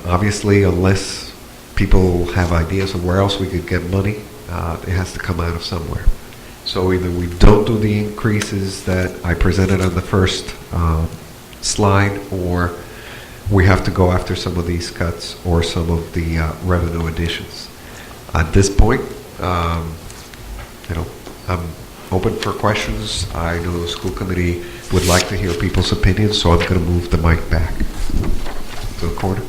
Obviously, unless people have ideas of where else we could get money, it has to come out of somewhere. So either we don't do the increases that I presented on the first slide, or we have to go after some of these cuts or some of the revenue additions. At this point, I'm open for questions. I know the school committee would like to hear people's opinions, so I'm going to move the mic back to the corner.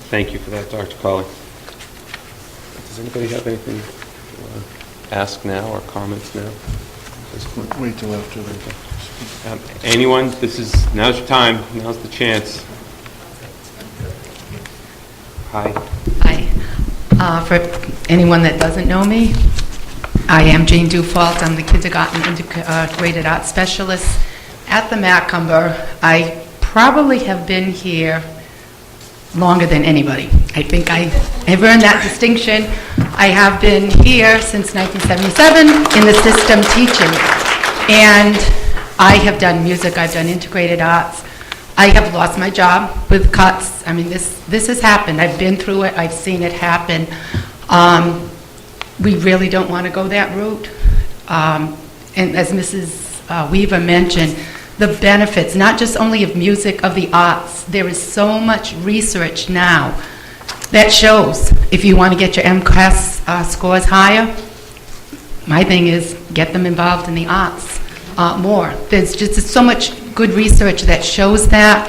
Thank you for that, Dr. Colley. Does anybody have anything to ask now or comments now? Wait till after Anyone? Now's your time. Now's the chance. Hi. Hi. For anyone that doesn't know me, I am Jane Dufault. I'm the kindergarten integrated art specialist at the Macomber. I probably have been here longer than anybody. I think I've earned that distinction. I have been here since 1977 in the system teaching. And I have done music, I've done integrated arts. I have lost my job with cuts. I mean, this has happened. I've been through it, I've seen it happen. We really don't want to go that route. And as Mrs. Weaver mentioned, the benefits, not just only of music, of the arts. There is so much research now that shows if you want to get your MCAS scores higher, my thing is get them involved in the arts more. There's just so much good research that shows that.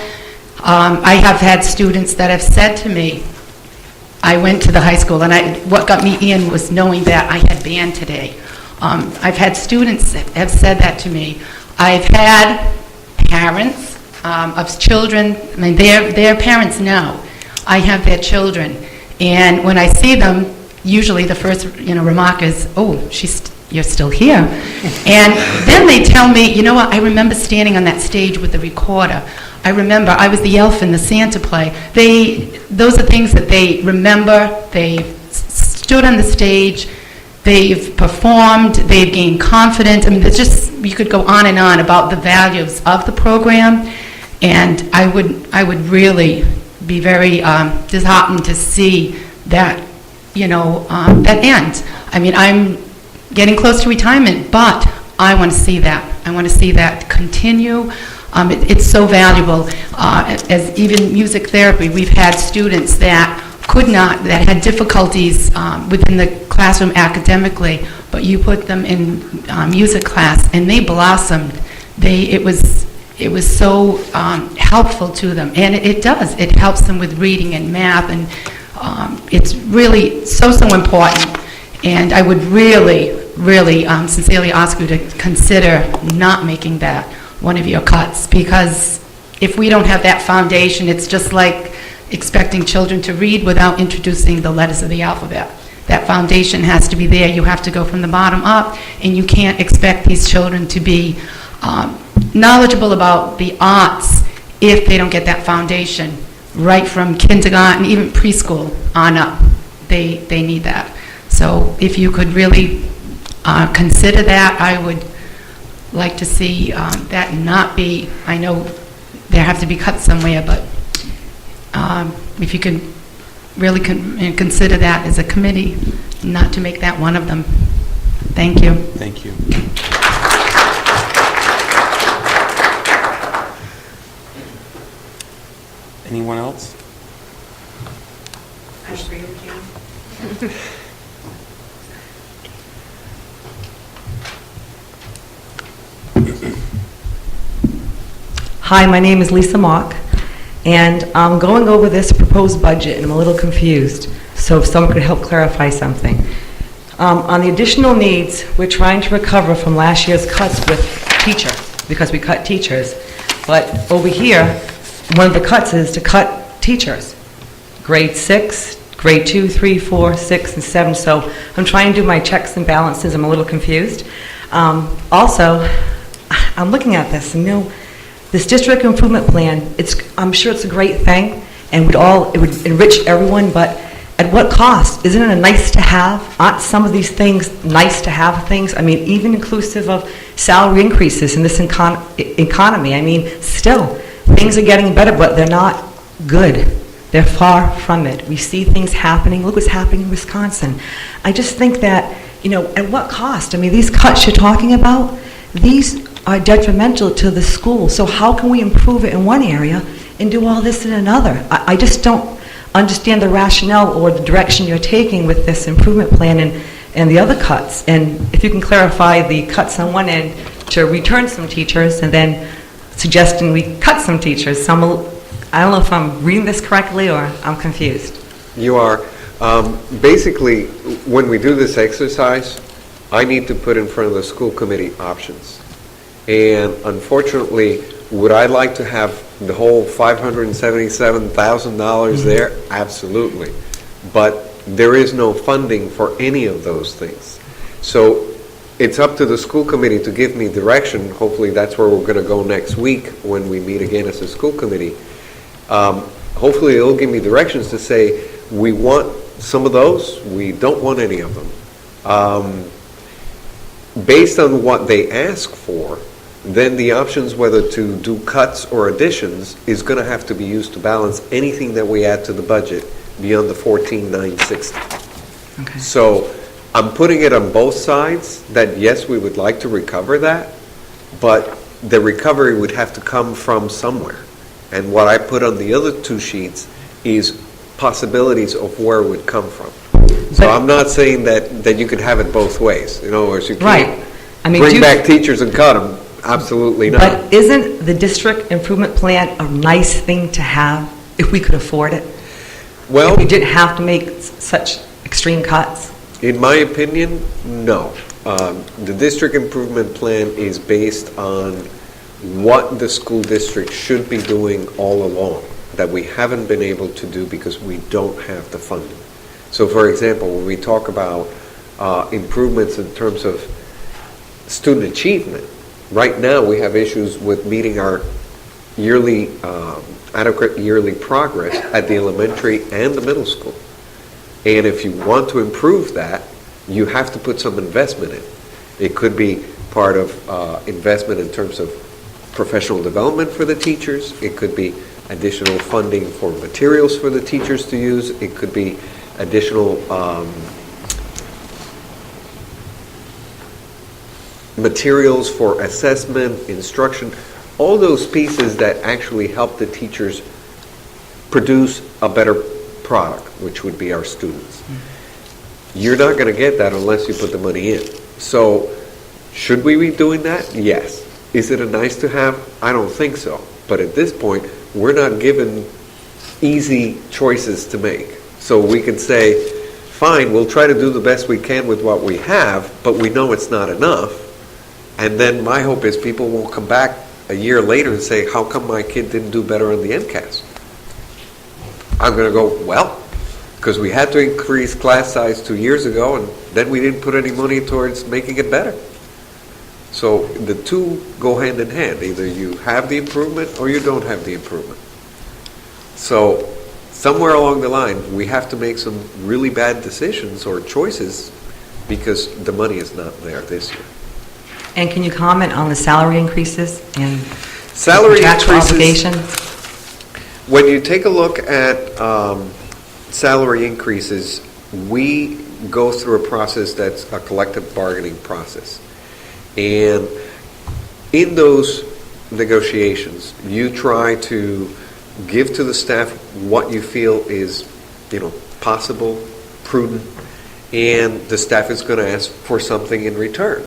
I have had students that have said to me, I went to the high school and what got me in was knowing that I had band today. I've had students that have said that to me. I've had parents of children, I mean, their parents know I have their children, and when I see them, usually the first remark is, "Oh, you're still here," and then they tell me, "You know what? I remember standing on that stage with the recorder. I remember I was the elf in the Santa play." Those are things that they remember. They stood on the stage. They've performed, they've gained confidence. I mean, you could go on and on about the values of the program, and I would really be very disheartened to see that, that end. I mean, I'm getting close to retirement, but I want to see that. I want to see that continue. It's so valuable. As even music therapy, we've had students that that had difficulties within the classroom academically, but you put them in music class and they blossomed. It was so helpful to them, and it does. It helps them with reading and math, and it's really so important. And I would really sincerely ask you to consider not making that one of your cuts, because if we don't have that foundation, it's just like expecting children to read without introducing the letters of the alphabet. That foundation has to be there. You have to go from the bottom up, and you can't expect these children to be knowledgeable about the arts if they don't get that foundation right from kindergarten, even preschool on up. They need that. So if you could really consider that, I would like to see that not be, I know there have to be cuts somewhere, but if you could really consider that as a committee, not to make that one of them. Thank you. Thank you. Anyone else? I agree with you. Hi, my name is Lisa Mock, and I'm going over this proposed budget, and I'm a little confused, so if someone could help clarify something. On the additional needs, we're trying to recover from last year's cuts with teacher, because we cut teachers. But over here, one of the cuts is to cut teachers. Grade 6, grade 2, 3, 4, 6, and 7. So I'm trying to do my checks and balances. I'm a little confused. Also, I'm looking at this, and this district improvement plan, I'm sure it's a great thing, and it would enrich everyone, but at what cost? Isn't it a nice to have? Aren't some of these things nice to have things? I mean, even inclusive of salary increases in this economy. I mean, still, things are getting better, but they're not good. They're far from it. We see things happening. Look what's happening in Wisconsin. I just think that, at what cost? I mean, these cuts you're talking about, these are detrimental to the school. So how can we improve it in one area and do all this in another? I just don't understand the rationale or the direction you're taking with this improvement plan and the other cuts. And if you can clarify the cuts on one end to return some teachers and then suggesting we cut some teachers. So I don't know if I'm reading this correctly or I'm confused. You are. Basically, when we do this exercise, I need to put in front of the school committee options. And unfortunately, would I like to have the whole $577,000 there? Absolutely. But there is no funding for any of those things. So it's up to the school committee to give me direction. Hopefully that's where we're going to go next week when we meet again as a school committee. Hopefully it'll give me directions to say, we want some of those, we don't want any of them. Based on what they ask for, then the options whether to do cuts or additions is going to have to be used to balance anything that we add to the budget beyond the 14,960. Okay. So I'm putting it on both sides that yes, we would like to recover that, but the recovery would have to come from somewhere. And what I put on the other two sheets is possibilities of where it would come from. So But- I'm not saying that you could have it both ways. In other words, you Right. can't I mean, bring back teachers and cut them. Absolutely not. But isn't the district improvement plan a nice thing to have if we could afford it? Well, If we didn't have to make such extreme cuts? in my opinion, no. The district improvement plan is based on what the school district should be doing all along that we haven't been able to do because we don't have the funding. So, for example, when we talk about improvements in terms of student achievement, right now we have issues with meeting our yearly, adequate yearly progress at the elementary and the middle school. And if you want to improve that, you have to put some investment in. It could be part of investment in terms of professional development for the teachers. It could be additional funding for materials for the teachers to use. It could be additional materials for assessment, instruction, all those pieces that actually help the teachers produce a better product, which would be our students. You're not going to get that unless you put the money in. So, should we be doing that? Yes. Is it a nice to have? I don't think so. But at this point, we're not given easy choices to make. So we can say, fine, we'll try to do the best we can with what we have, but we know it's not enough. And then my hope is people won't come back a year later and say, how come my kid didn't do better on the MCAS? I'm going to go, well, because we had to increase class size 2 years ago, and then we didn't put any money towards making it better. So the two go hand in hand. Either you have the improvement or you don't have the improvement. So somewhere along the line, we have to make some really bad decisions or choices because the money is not there this year. And can you comment on the salary increases and Salary contractual increases, obligations? when you take a look at salary increases, we go through a process that's a collective bargaining process. And in those negotiations, you try to give to the staff what you feel is, possible, prudent, and the staff is going to ask for something in return.